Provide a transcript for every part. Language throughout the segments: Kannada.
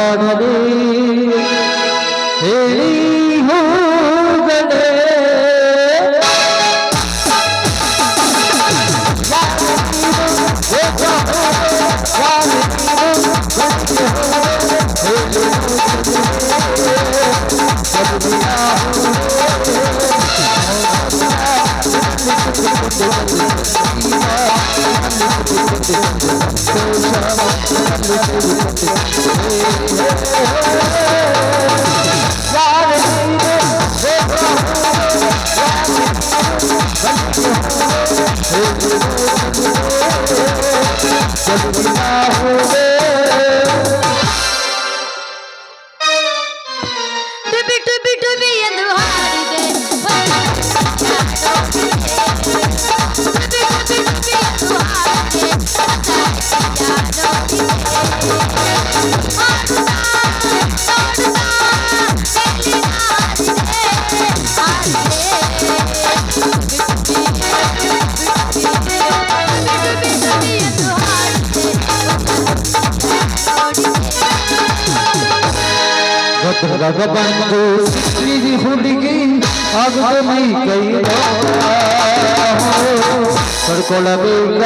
ಮಾಡಲಿ ಹೇಳಿ ಹೋಗಲೇ ಬಂದು ನಿಧಿ ಹುಡುಗಿ ಆಗದ ಮೈ ಕೈ ಪಡ್ಕೊಳ್ಳಬೇಕ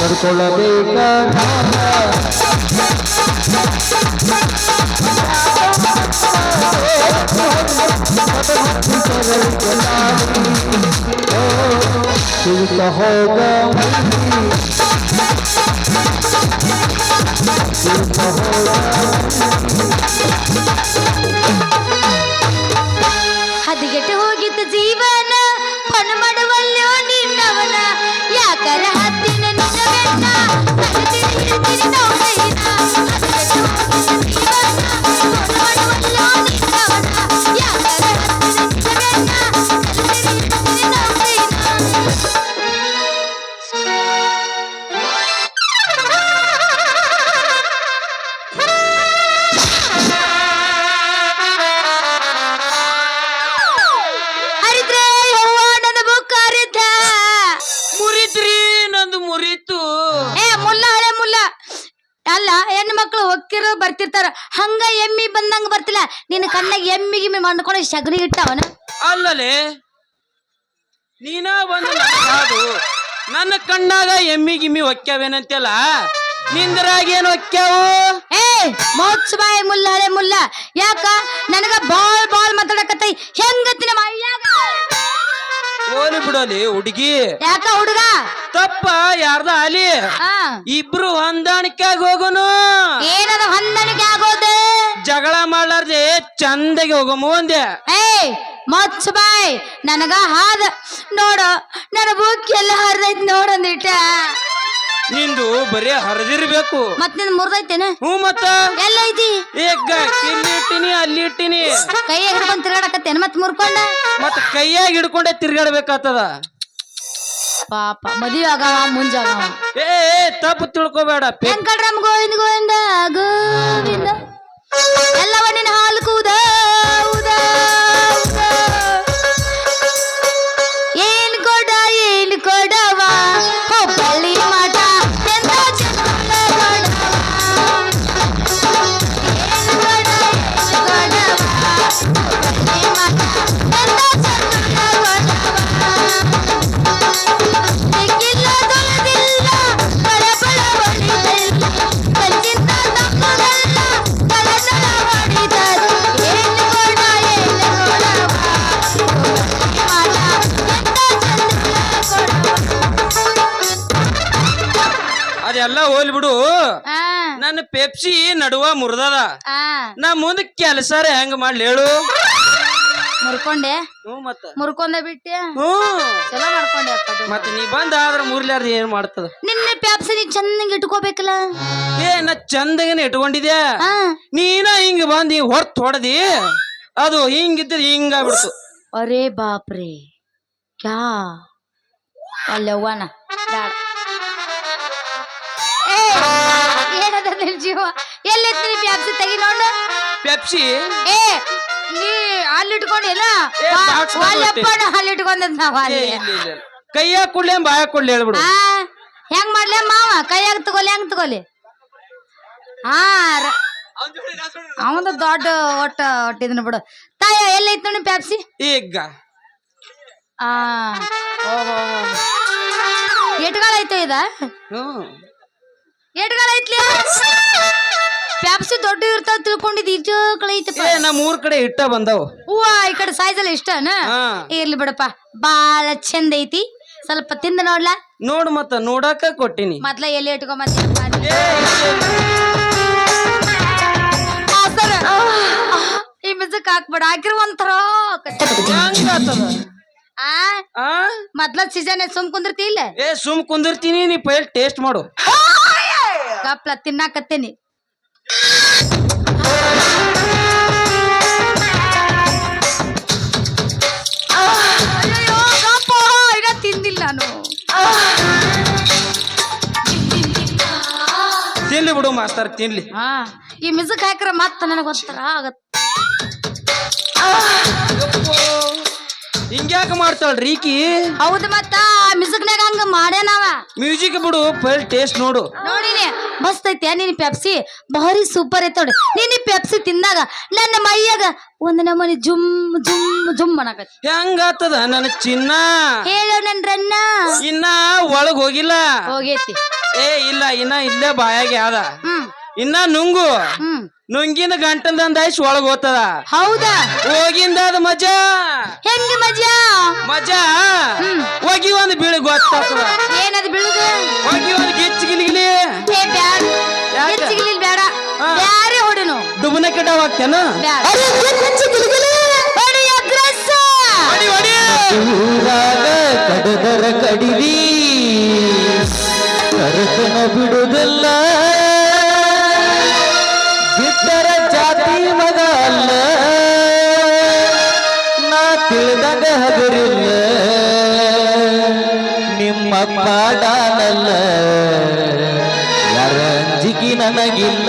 ಪಡ್ಕೊಳ್ಳಬೇಕ ಸಿಗುತ್ತ ಹೋಗ ಹದಿಗೆಟ್ಟು ಹೋಗಿದ್ದ ಜೀವನ ಹೊಣ ಮಾಡುವಲ್ಲೋ ನಿನ್ನವನ ಯಾಕರ ಹತ್ತಿನ ನಿನ್ನ ಬರ್ತಿರ್ತಾರ ಹಂಗ ಎಮ್ಮಿ ಬಂದಂಗ ಬರ್ತಿಲ್ಲ ನಿನ್ನ ಕಣ್ಣಾಗ ಎಮ್ಮಿ ಗಿಮ್ಮಿ ಮಾಡ್ಕೊಂಡು ಶಗರಿ ಇಟ್ಟವನ ಅಲ್ಲಲೇ ನೀನ ಬಂದು ನನ್ನ ಕಣ್ಣಾಗ ಎಮ್ಮಿ ಗಿಮ್ಮಿ ಒಕ್ಕ್ಯಾವೇನಂತೆಲ್ಲ ನಿಂದ್ರಾಗೇನು ಒಕ್ಕ್ಯಾವು ಮೋಚ್ ಬಾಯ್ ಮುಲ್ಲ ಹಳೆ ಮುಲ್ಲ ಯಾಕ ನನಗ ಬಾಳ್ ಬಾಳ್ ಮಾತಾಡಕತ್ತೈ ಹೆಂಗತ್ತಿನ ಮೈಯಾಗ ಓಲಿ ಬಿಡೋಲಿ ಹುಡುಗಿ ಯಾಕ ಹುಡುಗ ತಪ್ಪ ಯಾರ್ದ ಅಲಿ ಇಬ್ರು ಹೊಂದಾಣಿಕೆಯಾಗ ಹೋಗೋನು ಏನದ ಹೊಂದಾಣಿಕೆ ಆಗೋದು ಜಗಳ ಮಾಡ್ಲಾರ್ದೆ ಚಂದಗೆ ಹೋಗಮು ಅಂದೆ ಮಚ್ಚ ಬಾಯ್ ನನಗ ಹಾದ ನೋಡ ನನ್ನ ಬುಕ್ ಎಲ್ಲ ಹರಿದೈತಿ ನೋಡಂದಿಟ್ಟ ನಿಂದು ಬರೀ ಹರಿದಿರ್ಬೇಕು ಮತ್ ನಿನ್ ಮುರ್ದೈತೇನ ಮತ್ತ ಎಲ್ಲ ಐತಿ ಈಗ ಇಲ್ಲಿ ಇಟ್ಟಿನಿ ಅಲ್ಲಿ ಇಟ್ಟಿನಿ ಕೈಯಾಗ ಹಿಡ್ಕೊಂಡ್ ತಿರ್ಗಾಡಕತ್ತೇನ ಮತ್ ಮುರ್ಕೊಂಡ ಮತ್ ಕೈಯಾಗ ಹಿಡ್ಕೊಂಡೆ ತಿರ್ಗಾಡ್ಬೇಕಾಗ್ತದ ಪಾಪ ಮದುವೆ ಆಗವ ಮುಂಜಾಗವ ತಪ್ಪು ತಿಳ್ಕೊಬೇಡ ವೆಂಕಟ್ರಾಮ್ ಗೋವಿಂದ ಗೋವಿಂದ ಗೋವಿಂದ ಎಲ್ಲವ ನಿನ್ನ ಹಾಲು ಕೂದ ಏನ್ ಕೊಡವ ಹೊಬ್ಬಳ್ಳಿ ಮಾಟ ಎಂತ ಚಂದ ಅದೆಲ್ಲ ಹೋಲ್ ಬಿಡು ನನ್ನ ಪೆಪ್ಸಿ ನಡುವ ಮುರ್ದದ ನಾ ಮುಂದ ಕೆಲಸಾರ ಹೆಂಗ ಮಾಡ್ಲಿ ಹೇಳು ಮುರ್ಕೊಂಡೆ ಮುರ್ಕೊಂಡೆ ಬಿಟ್ಟೆ ಚಲೋ ಮಾಡ್ಕೊಂಡೆ ಮತ್ತೆ ನೀ ಬಂದ ಆದ್ರ ಮುರ್ಲಾರ್ದ ಏನ್ ಮಾಡ್ತದ ನಿನ್ನ ಪ್ಯಾಪ್ಸಿ ನೀ ಚೆನ್ನಾಗಿ ಇಟ್ಕೋಬೇಕಲ್ಲ ನಾ ಚಂದಗನ ಇಟ್ಕೊಂಡಿದ್ಯಾ ನೀನ ಹಿಂಗ ಬಂದಿ ಹೊರ್ತ್ ಹೊಡದಿ ಅದು ಹಿಂಗಿದ್ರೆ ಹಿಂಗಾಗ್ಬಿಡ್ತು ಅರೇ ಬಾಪ್ರೆ ಕ್ಯಾ ಅಲ್ಲವ್ವನ ಬ್ಯಾಡ ಏನದ ನಿನ್ ಜೀವ ಎಲ್ಲೈತಿ ಪ್ಯಾಪ್ಸಿ ತೆಗಿ ನೋಡು ಪೆಪ್ಸಿ ನೀ ಅಲ್ಲಿ ಇಟ್ಕೊಂಡಿಲ್ಲ ಏ, box ದಾಗ ಅಲ್ಲಪ್ಪ ಅಲ್ಲಿ ಇಟ್ಕೊಂಡದ್ ನಾವ್ ಏ, ಅಲ್ಲಿ ಇಲ್ಲ ಇಲ್ಲ ಕೈಯಾಗ ಕೊಡ್ಲಿ ಬಾಯಾಗ ಕೊಡ್ಲಿ ಹೇಳ್ಬಿಡು ಆ ಹೆಂಗ್ ಮಾಡ್ಲಿ ಮಾವ ಕೈಯಾಗ ತಗೊಲಿ ಹೆಂಗ್ ತಗೊಲಿ ಹಾ ಅವಂದ ದೊಡ್ಡ ಒಟ್ಟಿದ್ನ ಬಿಡು ತಾಯ ಎಲ್ಲೈತ್ ನೋಡಿ ಪ್ಯಾಪ್ಸಿ ಈಗ ಆ ಎಟ್ಗಳಾಯ್ತು ಇದ ಹ್ಮ್ ಎಟ್ಗಳೈತ್ಲಿ ಪ್ಯಾಪ್ಸಿ ದೊಡ್ಡ ಇರ್ತಾವ ತಿಳ್ಕೊಂಡಿದ್ ಇಟ್ಟಗಳೈತಪ್ಪ ಏ ನಮ್ಮ ಊರ್ ಕಡೆ ಇಟ್ಟ ಬಂದವು ಹೂವ ಈ ಕಡೆ ಸೈಜ್ ಎಲ್ಲ ಇಷ್ಟನ ಹಾ ಇರ್ಲಿ ಬಿಡಪ್ಪ ಬಾಳ ಚಂದ ಐತಿ ಸ್ವಲ್ಪ ತಿಂದ ನೋಡ್ಲಾ ನೋಡ್ ಮತ್ತ ನೋಡಾಕ ಕೊಟ್ಟಿನಿ ಮೊದ್ಲ ಎಲ್ಲಿ ಇಟ್ಕೊಂಬಂದಿನಪ್ಪ ಏ, ಈ ಮಿಸಕ್ ಹಾಕ್ಬೇಡ ಹಾಕಿರ ಒಂಥರ ಹೆಂಗಾತದ? ಆ ಆ ಮೊದ್ಲ ಸೀಸನ್ ಸುಮ್ ಕುಂದಿರ್ತಿ ಇಲ್ಲ ಏ ಸುಮ್ ಕುಂದಿರ್ತೀನಿ ನೀ ಪೈಲ್ ಟೇಸ್ಟ್ ಮಾಡು ಗಪ್ಲ ತಿನ್ನಾಕತ್ತೇನಿ ಅಯ್ಯೋ ಗಪ್ಪ ಇನ್ನ ತಿಂದಿಲ್ಲ ನಾನು ತಿನ್ಲಿ ಬಿಡು ಮಾಸ್ತರ್ ತಿನ್ಲಿ ಹಾ ಈ ಮಿಸಕ್ ಹಾಕ್ರ ಮತ್ತ ನನಗ ಒಂಥರ ಆಗತ್ತ ಹಿಂಗ್ಯಾಕ ಮಾಡ್ತಾಳ್ರಿ ಈಕಿ ಹೌದು ಮತ್ತ ಮಿಸಕ್ನಾಗ ಹಂಗ ಮಾಡ್ಯಾನವ ಮ್ಯೂಸಿಕ್ ಬಿಡು ಪೈಲ್ ಟೇಸ್ಟ್ ನೋಡು ನೋಡಿನಿ ಮಸ್ತ್ ಐತಿ ನೀನ್ ಪೆಪ್ಸಿ ಭಾರಿ ಸೂಪರ್ ಐತಿ ನೋಡಿ ನೀನ್ ಪೆಪ್ಸಿ ತಿಂದಾಗ ನನ್ನ ಮೈಯಾಗ ಒಂದ್ ನಮನಿ ಜುಮ್ ಜುಮ್ ಜುಮ್ ಅನ್ನಕತ್ತಿ ಹೆಂಗಾತದ ನನ್ನ ಚಿನ್ನ ಹೇಳು ನನ್ ರನ್ನ ಇನ್ನ ಒಳಗ್ ಹೋಗಿಲ್ಲ ಹೋಗೈತಿ ಏ ಇಲ್ಲ ಇನ್ನ ಇಲ್ಲೇ ಬಾಯಾಗೆ ಆದ ಹ್ಮ್ ಇನ್ನ ನುಂಗು ಹ್ಮ್ ನುಂಗಿನ ಗಂಟಲ್ದಂದ ಐಸ್ ಒಳಗ್ ಹೋಗ್ತದ ಹೌದಾ ಹೋಗಿಂದಾದ ಮಜಾ ಹೆಂಗ ಮಜಾ ಮಜಾ ಹ್ಮ್. ಹೋಗಿ ಒಂದ್ ಬೀಳಿ ಗೊತ್ತಾಗ್ತದ ಏನದು ಬಿಳುದು ಹೋಗಿ ಒಂದ್ ಗಿಚ್ಚಿ ಗಿಲಿಗಿಲಿ ಏ ಬ್ಯಾಡ ಯಾಕ? ಹೆಚ್ಚಿಗಿಲಿಲ್ ಬೇಡ ಹಾ. ಬ್ಯಾರೆ ಹೊಡಿನು ದುಬನ ಕೆಟ್ಟ ಹೋಗ್ತೇನ ಬ್ಯಾಡ ಹೊಡಿ ಅಗ್ರೆಸ್ ಹೊಡಿ ಹೊಡಿ ಊರಾಗ ಕಡದರ ಕಡಿದಿ ಕರತನ ಬಿಡುವುದಿಲ್ಲ ಬಿದ್ದರ ಜಾತಿ ಮಗ ಅಲ್ಲ ನಾ ತಿಳಿದಂಗ ಹಗರಿಲ್ಲ ನಿಮ್ಮ ಪಾಡಾನಲ್ಲ ಯಾರ ಅಂಜಿಕೆ ನನಗಿಲ್ಲ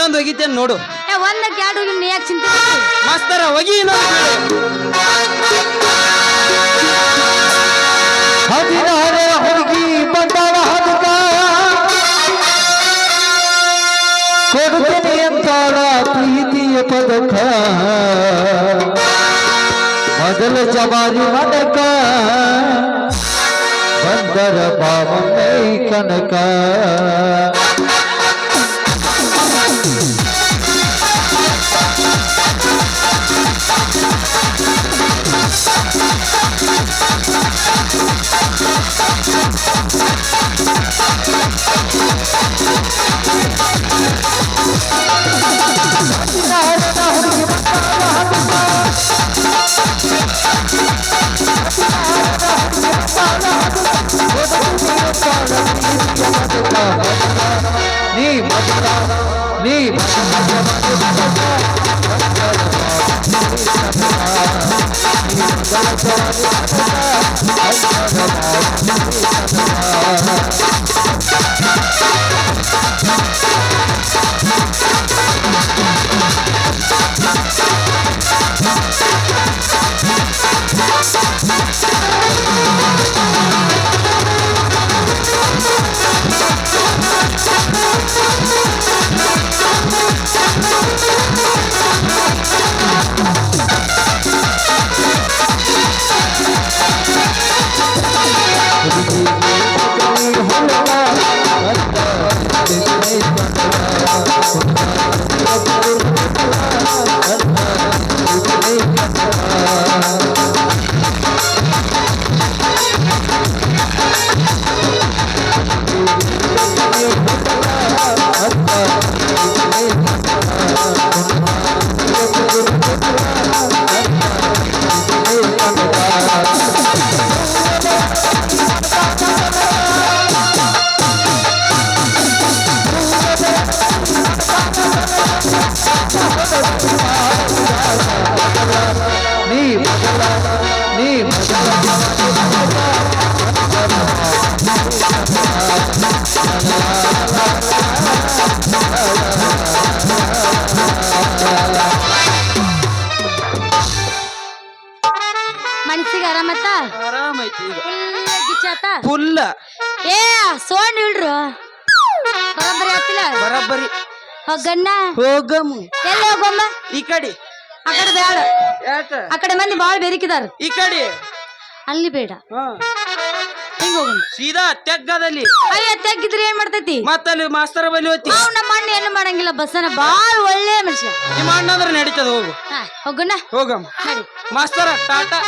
ಇನ್ನೊಂದು ಒಗಿತೇನೆ ನೋಡು. ಒಂದಕ್ಕೆ ಎರಡು ಹೋಗಿ ನೀ ಯಾಕೆ ಚಿಂತೆ ಮಾಸ್ತರ ಒಗಿ ಇನ್ನೊಂದು. 16 ಹುಡುಗಿ ಬಂದಾಳ ಹದಕ ಕೊಡುತ್ತೇನೆ ಅಂತಾಳ ಪ್ರೀತಿಯ ಪದಕ ಮೊದಲ ಜವಾರಿ ಮಡಕ ಬಂದರ ಬಾವಮ್ಮೈ ಕನಕ ಮನಸ್ಸಿಗೆ ಆರಾಮತ್ತ ಆರಾಮೈತಿ ಈಗ ಗಿಚ್ಚಾತ ಫುಲ್. ಏ ಸೋಣ್ ಇಳ್ರು ಬರಬರಿ ಆಗ್ತಿಲ್ಲ ಬರಬ್ಬರಿ ಹೋಗಣ್ಣ ಹೋಗಮು. ಎಲ್ಲಿ ಹೋಗಮ್ಮ ಈ ಕಡೆ ಆ ಕಡೆ ಬೇಡ ಯಾಕ ಆ ಕಡೆ ಮಂದಿ ಬಾಳ್ ಬೆರಿಕಿದಾರ ಈ ಕಡೆ ಅಲ್ಲಿ ಬೇಡ ಹಿಂಗ ಹೋಗಣ ಸೀದಾ ತೆಗ್ಗದಲ್ಲಿ. ಅಯ್ಯ ತೆಗ್ಗಿದ್ರೆ ಏನ್ ಮಾಡ್ತೈತಿ ಮತ್ತಲ್ಲಿ ಮಾಸ್ತರ ಬಲಿ ಹೋತಿ. ಅವ್ ನಮ್ಮ ಅಣ್ಣ ಏನು ಮಾಡಂಗಿಲ್ಲ ಬಸ್ಸನ ಬಾಳ್ ಒಳ್ಳೆ ಮನುಷ್ಯ. ನಿಮ್ಮ ಅಣ್ಣ ಅಂದ್ರೆ ನಡೀತದ ಹೋಗು. ಹೋಗಣ್ಣ ಹೋಗಮ್ಮ ನಡಿ ಮಾಸ್ತರ ಟಾಟಾ.